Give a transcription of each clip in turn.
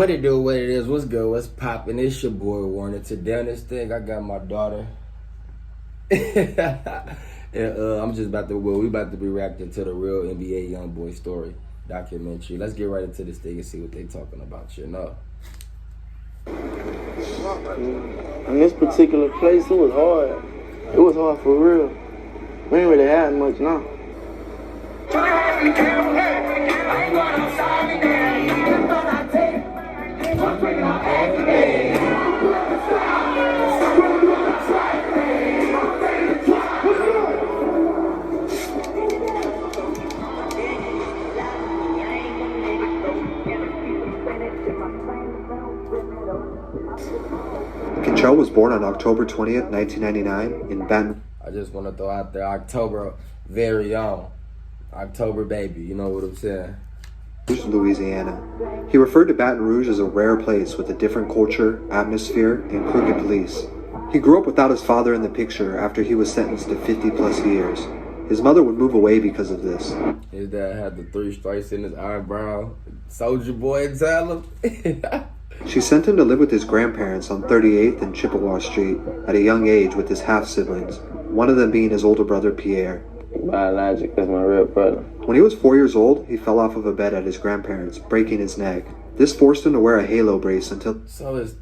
What it do, what it is, what's good, what's poppin'? It's your boy Warren. Today on this thing, I got my daughter. And I'm just about to, we about to be reacting to the real NBA YoungBoy story documentary. Let's get right into this thing and see what they talking about, you know. In this particular place, it was hard. It was hard for real. We ain't really had much now. Contrell was born on October 20th, 1999 in Baton. I just want to throw out there October, very own. October baby, you know what I'm saying? Louisiana. He referred to Baton Rouge as a rare place with a different culture, atmosphere, and crooked police. He grew up without his father in the picture after he was sentenced to 50 plus years. His mother would move away because of this. His dad had the 3 stripes in his eyebrow. Soldier boy and tell him. She sent him to live with his grandparents on 38th and Chippewa Street at a young age with his half-siblings, one of them being his older brother Pierre. Biologic, that's my real brother. When he was 4 years old, he fell off of a bed at his grandparents', breaking his neck. This forced him to wear a halo brace until... So is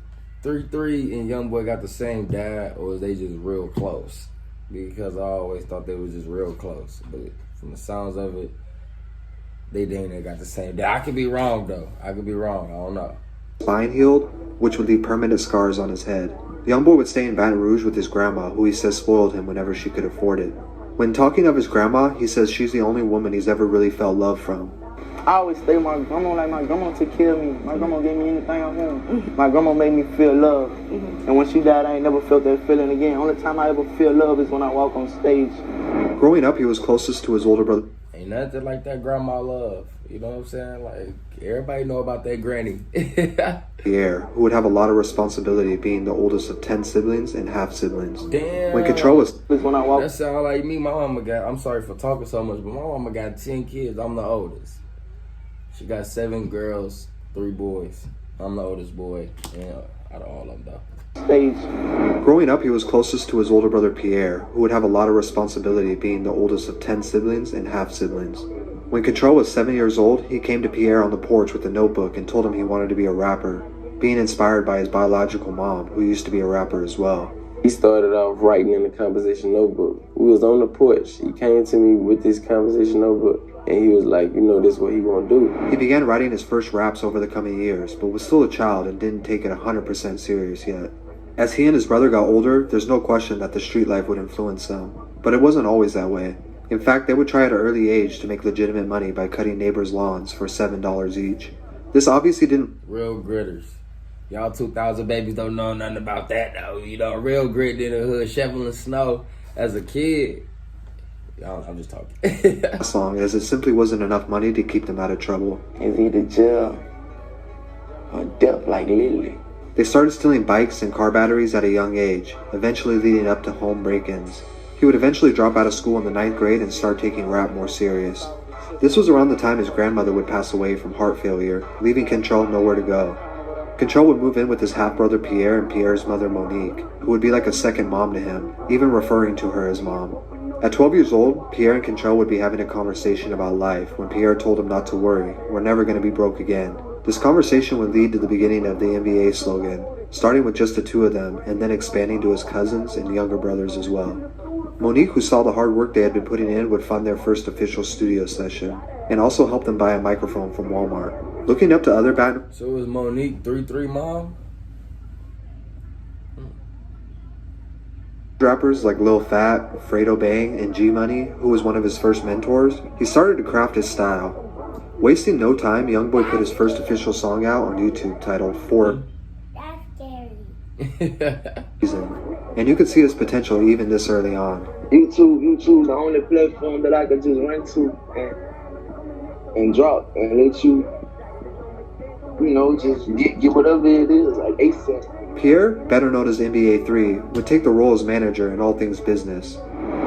3-3 and YoungBoy got the same dad, or is they just real close? Because I always thought they was just real close. But from the sounds of it, they got the same dad. I could be wrong, though. I could be wrong. I don't know. Spine healed, which would leave permanent scars on his head. The young boy would stay in Baton Rouge with his grandma, who he says spoiled him whenever she could afford it. When talking of his grandma, he says she's the only woman he's ever really felt love from. I always say my grandma, like my grandma took care of me. My grandma gave me anything I wanted. My grandma made me feel love. And when she died, I ain't never felt that feeling again. Only time I ever feel love is when I walk on stage. Growing up, he was closest to his older brother. Ain't nothing like that grandma love. You know what I'm saying? Like, everybody know about that granny. Pierre, who would have a lot of responsibility being the oldest of 10 siblings and half-siblings. Damn. When Contrell was... When I walk... That sound like me. My mama got, I'm sorry for talking so much, but my mama got 10 kids. I'm the oldest. She got 7 girls, 3 boys. I'm the oldest boy, out of all of them, though. Stage. Growing up, he was closest to his older brother Pierre, who would have a lot of responsibility being the oldest of 10 siblings and half-siblings. When Contrell was 7 years old, he came to Pierre on the porch with a notebook and told him he wanted to be a rapper, being inspired by his biological mom, who used to be a rapper as well. He started off writing in the composition notebook. We was on the porch. He came to me with this composition notebook, and he was like, you know, this is what he gonna do. He began writing his first raps over the coming years, but was still a child and didn't take it 100% serious yet. As he and his brother got older, there's no question that the street life would influence them, but it wasn't always that way. In fact, they would try at an early age to make legitimate money by cutting neighbors' lawns for $7 each. This obviously didn't... Real gritters. Y'all 2000 babies don't know nothing about that, though. You know, real grit in the hood, shoveling snow as a kid. Y'all, I'm just talking. As long as it simply wasn't enough money to keep them out of trouble. It's either jail or death like Lily. They started stealing bikes and car batteries at a young age, eventually leading up to home break-ins. He would eventually drop out of school in the 9th grade and start taking rap more serious. This was around the time his grandmother would pass away from heart failure, leaving Contrell nowhere to go. Contrell would move in with his half-brother Pierre and Pierre's mother Monique, who would be like a second mom to him, even referring to her as mom. At 12 years old, Pierre and Contrell would be having a conversation about life when Pierre told him not to worry, we're never going to be broke again. This conversation would lead to the beginning of the NBA slogan, starting with just the two of them and then expanding to his cousins and younger brothers as well. Monique, who saw the hard work they had been putting in, would fund their first official studio session and also help them buy a microphone from Walmart. Looking up to other Baton... So it was Monique 3-3 mom? rappers like Lil Fat, Fredo Bang, and G Money, who was one of his first mentors, he started to craft his style. Wasting no time, YoungBoy put his first official song out on YouTube titled For Reason. And you could see his potential even this early on. YouTube, the only platform that I could just run to and drop and let you, just get whatever it is, like ASAP. Pierre, better known as NBA 3, would take the role as manager in all things business.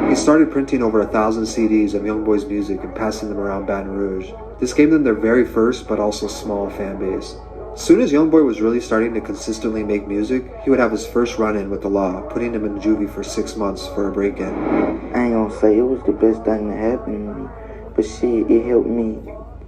He started printing over 1,000 CDs of YoungBoy's music and passing them around Baton Rouge. This gave them their very first but also small fan base. Soon as YoungBoy was really starting to consistently make music, he would have his first run-in with the law, putting him in juvie for 6 months for a break-in. I ain't gonna say it was the best thing that happened to me, but shit, it helped me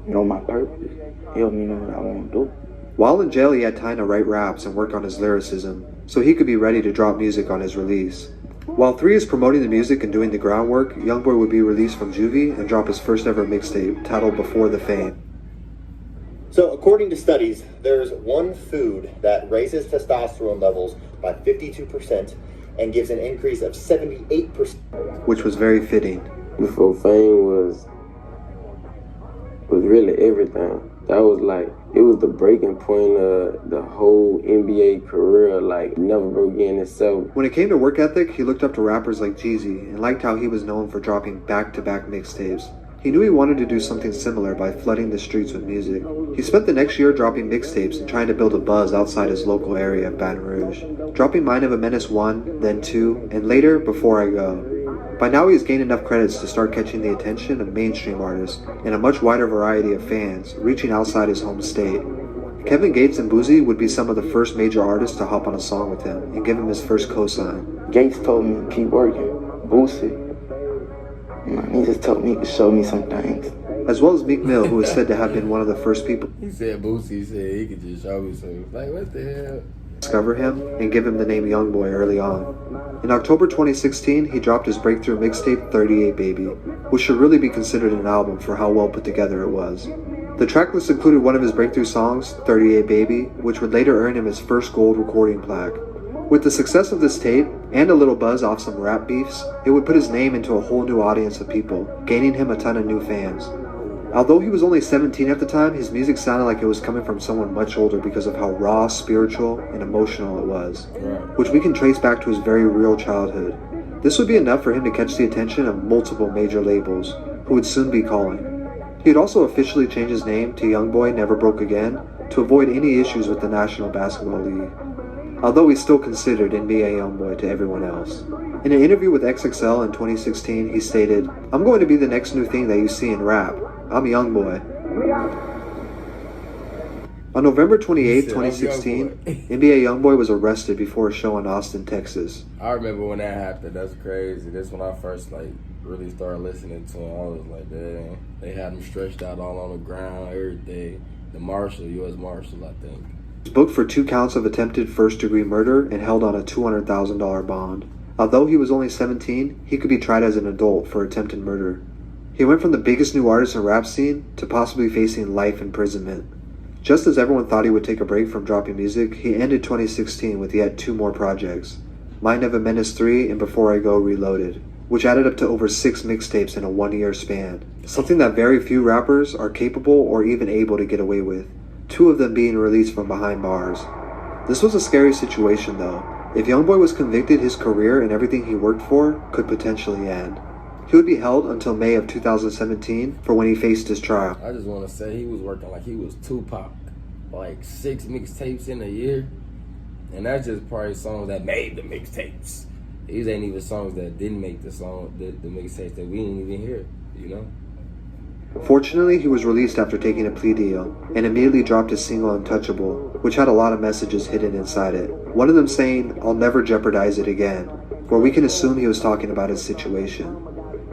know my purpose. It helped me know what I want to do. While in jail, he had time to write raps and work on his lyricism, so he could be ready to drop music on his release. While 3 is promoting the music and doing the groundwork, YoungBoy would be released from juvie and drop his first ever mixtape, titled Before the Fame. So according to studies, there's one food that raises testosterone levels by 52% and gives an increase of 78%. Which was very fitting. Before Fame was really everything. That was like, it was the breaking point of the whole NBA career, like never broke in itself. When it came to work ethic, he looked up to rappers like Jeezy and liked how he was known for dropping back-to-back mixtapes. He knew he wanted to do something similar by flooding the streets with music. He spent the next year dropping mixtapes and trying to build a buzz outside his local area of Baton Rouge, dropping Mind of a Menace 1, then 2, and later Before I Go. By now he has gained enough credits to start catching the attention of mainstream artists and a much wider variety of fans, reaching outside his home state. Kevin Gates and Boosie would be some of the first major artists to hop on a song with him and give him his first cosign. Gates told me to keep working. Boosie, he just told me he could show me some things. As well as Meek Mill, who is said to have been one of the first people He said Boosie said he could just show me something. Like, what the hell? to discover him and give him the name YoungBoy early on. In October 2016, he dropped his breakthrough mixtape 38 Baby, which should really be considered an album for how well put together it was. The tracklist included one of his breakthrough songs, 38 Baby, which would later earn him his first gold recording plaque. With the success of this tape, and a little buzz off some rap beefs, it would put his name into a whole new audience of people, gaining him a ton of new fans. Although he was only 17 at the time, his music sounded like it was coming from someone much older because of how raw, spiritual, and emotional it was, which we can trace back to his very real childhood. This would be enough for him to catch the attention of multiple major labels, who would soon be calling. He would also officially change his name to YoungBoy Never Broke Again to avoid any issues with the National Basketball League, although he's still considered NBA YoungBoy to everyone else. In an interview with XXL in 2016, he stated, "I'm going to be the next new thing that you see in rap. I'm YoungBoy." On November 28, 2016, NBA YoungBoy was arrested before a show in Austin, Texas. I remember when that happened. That's crazy. That's when I first really started listening to him. I was like, damn. They had him stretched out all on the ground, everything. The Marshal, U.S. Marshal, I think. He was booked for 2 counts of attempted first-degree murder and held on a $200,000 bond. Although he was only 17, he could be tried as an adult for attempted murder. He went from the biggest new artist in rap scene to possibly facing life imprisonment. Just as everyone thought he would take a break from dropping music, he ended 2016 with yet 2 more projects, Mind of a Menace 3 and Before I Go Reloaded, which added up to over 6 mixtapes in a 1-year span, something that very few rappers are capable or even able to get away with, 2 of them being released from behind bars. This was a scary situation though. If YoungBoy was convicted, his career and everything he worked for could potentially end. He would be held until May of 2017 for when he faced his trial. I just want to say he was working like he was Tupac. Like 6 mixtapes in a year. And that's just probably songs that made the mixtapes. These ain't even songs that didn't make the mixtapes that we didn't even hear, you know? Fortunately, he was released after taking a plea deal and immediately dropped his single Untouchable, which had a lot of messages hidden inside it. One of them saying, "I'll never jeopardize it again," where we can assume he was talking about his situation.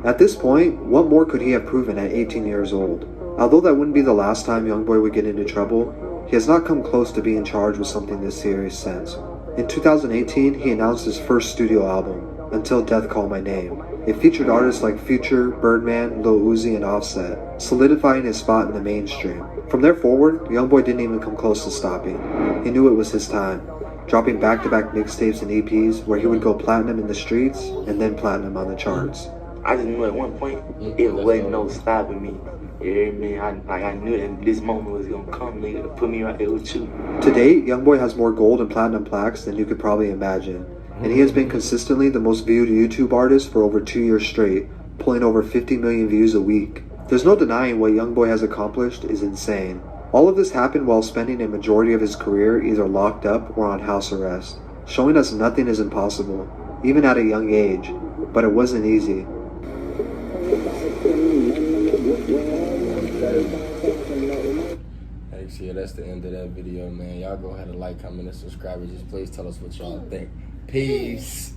At this point, what more could he have proven at 18 years old? Although that wouldn't be the last time YoungBoy would get into trouble, he has not come close to being charged with something this serious since. In 2018, he announced his first studio album, Until Death Call My Name. It featured artists like Future, Birdman, Lil Uzi, and Offset, solidifying his spot in the mainstream. From there forward, YoungBoy didn't even come close to stopping. He knew it was his time, dropping back-to-back mixtapes and EPs where he would go platinum in the streets and then platinum on the charts. I just knew at one point it wasn't no stopping me. You hear me? I knew that this moment was gonna come, nigga, to put me right there with you. To date, YoungBoy has more gold and platinum plaques than you could probably imagine, and he has been consistently the most viewed YouTube artist for over 2 years straight, pulling over 50 million views a week. There's no denying what YoungBoy has accomplished is insane. All of this happened while spending a majority of his career either locked up or on house arrest, showing us nothing is impossible, even at a young age, but it wasn't easy. So yeah, that's the end of that video, man. Y'all go ahead and like, comment, and subscribe. Just please tell us what y'all think. Peace.